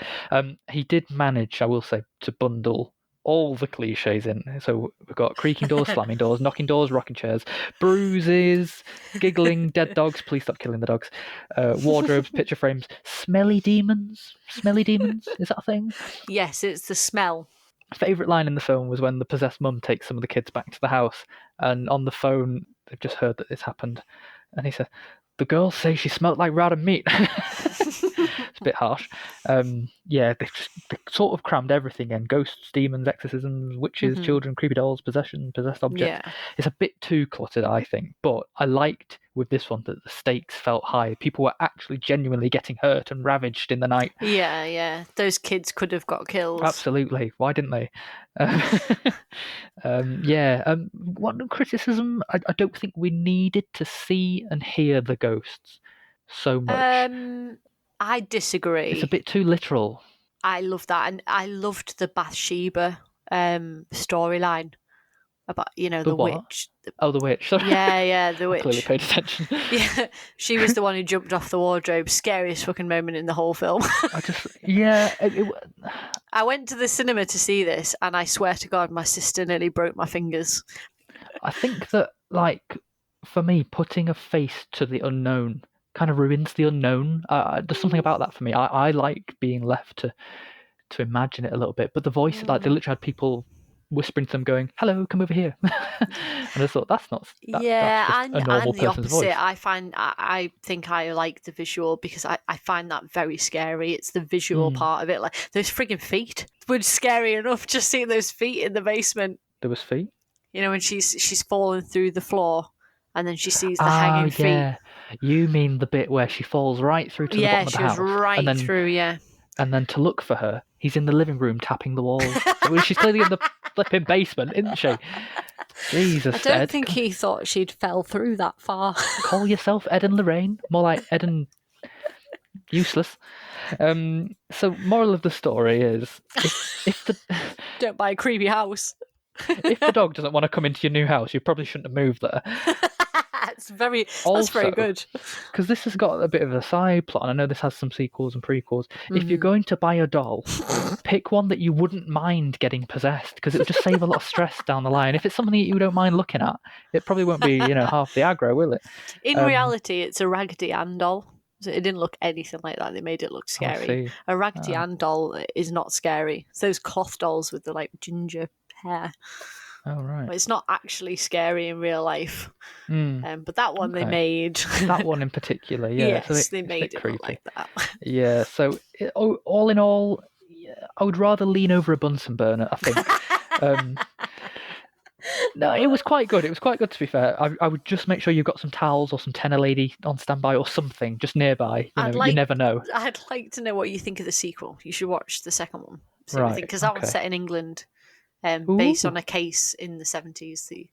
He did manage, I will say, to bundle all the cliches in. So we've got creaking doors, slamming doors, knocking doors, rocking chairs, bruises, giggling, dead dogs, please stop killing the dogs, wardrobes, picture frames, smelly demons. Smelly demons, is that a thing? Yes, it's the smell. Favourite line in the film was when the possessed mum takes some of the kids back to the house, and on the phone they've just heard that this happened, and he said, "The girls say she smelled like rotted meat." It's a bit harsh. Yeah, they sort of crammed everything in: ghosts, demons, exorcisms, witches, children, creepy dolls, possession, possessed objects. Yeah. It's a bit too cluttered, I think, but I liked with this one that the stakes felt high. People were actually genuinely getting hurt and ravaged in the night. Yeah. Those kids could have got killed. Absolutely. Why didn't they? One criticism, I don't think we needed to see and hear the ghosts so much. I disagree. It's a bit too literal. I love that, and I loved the Bathsheba storyline about, you know, the witch. Oh, the witch. Sorry. Yeah, the witch. Clearly paid attention. Yeah, she was the one who jumped off the wardrobe. Scariest fucking moment in the whole film. I went to the cinema to see this, and I swear to God, my sister nearly broke my fingers. I think that, like, for me, putting a face to the unknown kind of ruins the unknown. There's something about that for me. I like being left to imagine it a little bit. But the voice, like, they literally had people whispering to them going, "Hello, come over here." And I thought, that's not that's just a normal I'm the person's opposite. voice. I think I like the visual because I find that very scary. It's the visual part of it. Like, those frigging feet were scary enough, just seeing those feet in the basement. There was feet? You know, when she's fallen through the floor and then she sees the hanging feet. You mean the bit where she falls right through to the bottom of the house? Yeah, she was right through, yeah. And then to look for her, he's in the living room tapping the walls. So she's clearly in the flipping basement, isn't she? Jesus, I don't think he thought she'd fell through that far. Call yourself Ed and Lorraine. More like Ed and useless. So moral of the story is, if the don't buy a creepy house. If the dog doesn't want to come into your new house, you probably shouldn't have moved there. That's very good. Because this has got a bit of a side plot, and I know this has some sequels and prequels. If you're going to buy a doll, pick one that you wouldn't mind getting possessed, because it would just save a lot of stress down the line. If it's something that you don't mind looking at, it probably won't be, half the aggro, will it? In reality, it's a Raggedy Ann doll. So it didn't look anything like that. They made it look scary. A Raggedy Ann doll is not scary. It's those cloth dolls with the ginger hair. Oh, right. It's not actually scary in real life. But that one they made. That one in particular, yeah. Yes, they made it look like that. Yeah, so all in all, I would rather lean over a Bunsen burner, I think. No, it was quite good. It was quite good, to be fair. I would just make sure you've got some towels or some tenor lady on standby or something just nearby. You never know. I'd like to know what you think of the sequel. You should watch the second one. Right, Because that one's okay. set in England, Ooh. based on a case in the 70s, the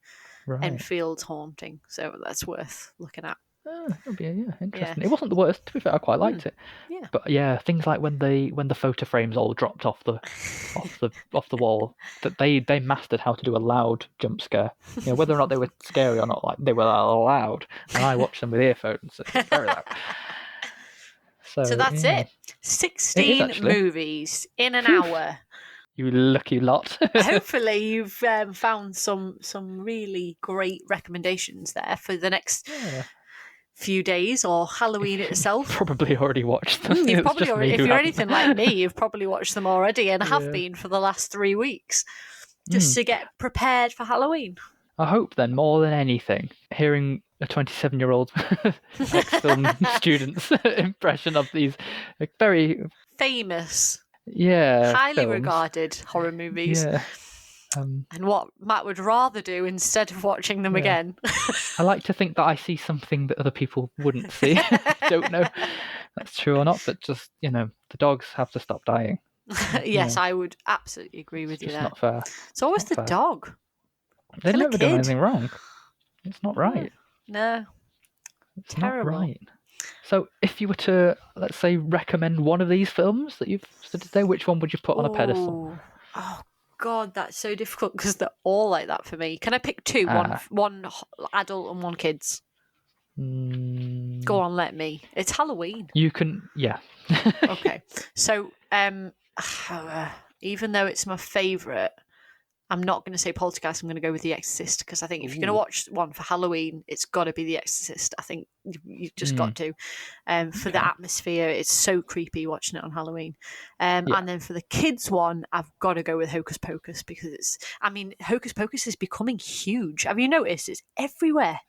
Right. Enfield haunting. So that's worth looking at. That'll be interesting. Yeah. It wasn't the worst, to be fair. I quite liked it. Yeah. But yeah, things like when the photo frames all dropped off the wall, that they mastered how to do a loud jump scare. Whether or not they were scary or not, like they were loud. And I watched them with earphones. So it's very loud. So that's it. 16 movies in an hour. You lucky lot. Hopefully you've found some really great recommendations there for the next few days or Halloween itself. Probably already watched them. You've probably already, if you're anything like me, you've probably watched them already and have been for the last 3 weeks just to get prepared for Halloween. I hope then, more than anything, hearing a 27-year-old ex-film student's impression of these very famous, highly films. Regarded horror movies. Yeah. And what Matt would rather do instead of watching them again. I like to think that I see something that other people wouldn't see. Don't know if that's true or not, but just, the dogs have to stop dying. Yes, I would absolutely agree with you there. It's not fair. So always the dog. They've never done anything wrong. It's not right. No. It's terrible. Not right. So if you were to, let's say, recommend one of these films that you've said today, which one would you put on a pedestal? Oh, God, that's so difficult because they're all like that for me. Can I pick two? One adult and one kids? Go on, let me. It's Halloween. You can, yeah. Okay. So, even though it's my favourite, I'm not going to say Poltergeist. I'm going to go with The Exorcist because I think if you're going to watch one for Halloween, it's got to be The Exorcist. I think you've just got to. For the atmosphere, it's so creepy watching it on Halloween. And then for the kids one, I've got to go with Hocus Pocus because Hocus Pocus is becoming huge. Have you noticed? It's everywhere.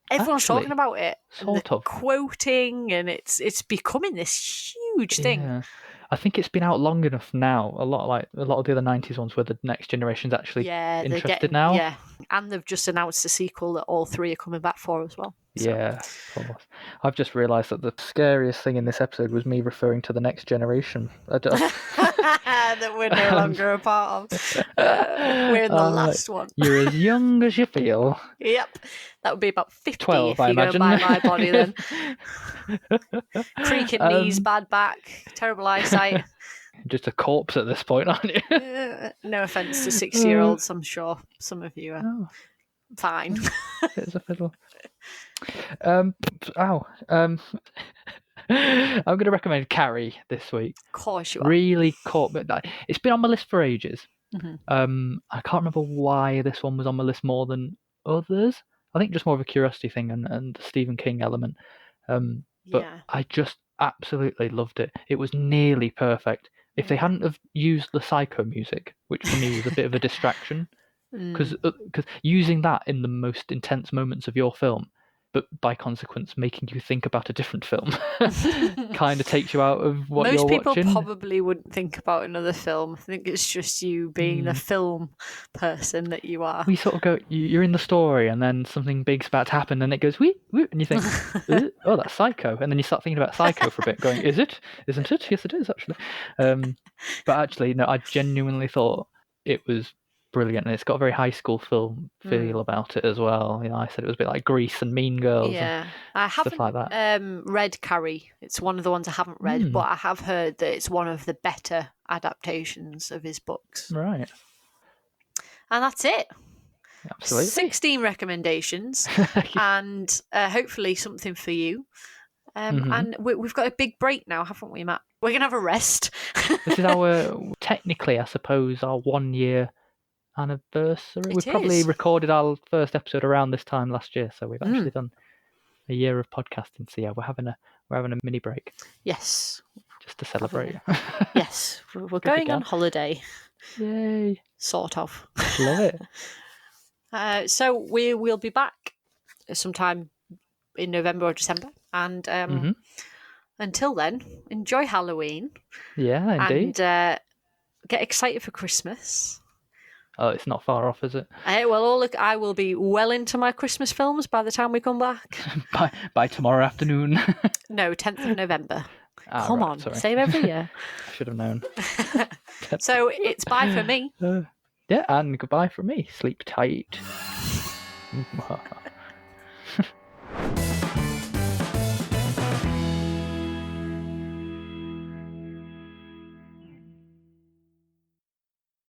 Everyone's talking about it. Sort of. Quoting, and it's becoming this huge thing. Yeah. I think it's been out long enough now. A lot of the other 90s ones where the next generation's actually interested now. Yeah, and they've just announced a sequel that all three are coming back for as well. So. Yeah, of course. I've just realised that the scariest thing in this episode was me referring to the next generation. That we're no longer a part of. We're in the last one. You're as young as you feel. Yep. That would be about 50 12, if you go by my body then. Creaking knees, bad back, terrible eyesight. Just a corpse at this point, aren't you? No offence to 60-year-olds, I'm sure some of you are fine. It's a fiddle. I'm going to recommend Carrie this week. Of course you are. Really caught me. It's been on my list for ages. Mm-hmm. I can't remember why this one was on my list more than others. I think just more of a curiosity thing and the Stephen King element. But I just absolutely loved it. It was nearly perfect. If they hadn't have used the Psycho music, which for me was a bit of a distraction, because using that in the most intense moments of your film, but by consequence making you think about a different film, kind of takes you out of what you're watching. Most people probably wouldn't think about another film. I think it's just you being the film person that you are. We sort of go, you're in the story, and then something big's about to happen, and it goes, wee, wee, and you think, oh, that's Psycho. And then you start thinking about Psycho for a bit, going, is it? Isn't it? Yes, it is, actually. But actually, no, I genuinely thought it was brilliant, and it's got a very high school film feel about it as well. I said it was a bit like Grease and Mean Girls. Yeah, I haven't like that. Read Carrie. It's one of the ones I haven't read, but I have heard that it's one of the better adaptations of his books. Right. And that's it. Absolutely. 16 recommendations, and hopefully something for you. And we've got a big break now, haven't we, Matt? We're going to have a rest. This is technically, I suppose, our 1 year anniversary. We probably recorded our first episode around this time last year, so we've actually done a year of podcasting. So yeah, we're having a mini break. Yes, just to celebrate. Yes, we're going on holiday. Yay! Sort of. Love it. So we'll be back sometime in November or December, and until then, enjoy Halloween. Yeah, indeed. And get excited for Christmas. Oh, it's not far off, is it? Well, I will be well into my Christmas films by the time we come back. by tomorrow afternoon. No, 10th of November. Come right, on, sorry. save every year. I should have known. So it's bye for me. Yeah, and goodbye from me. Sleep tight.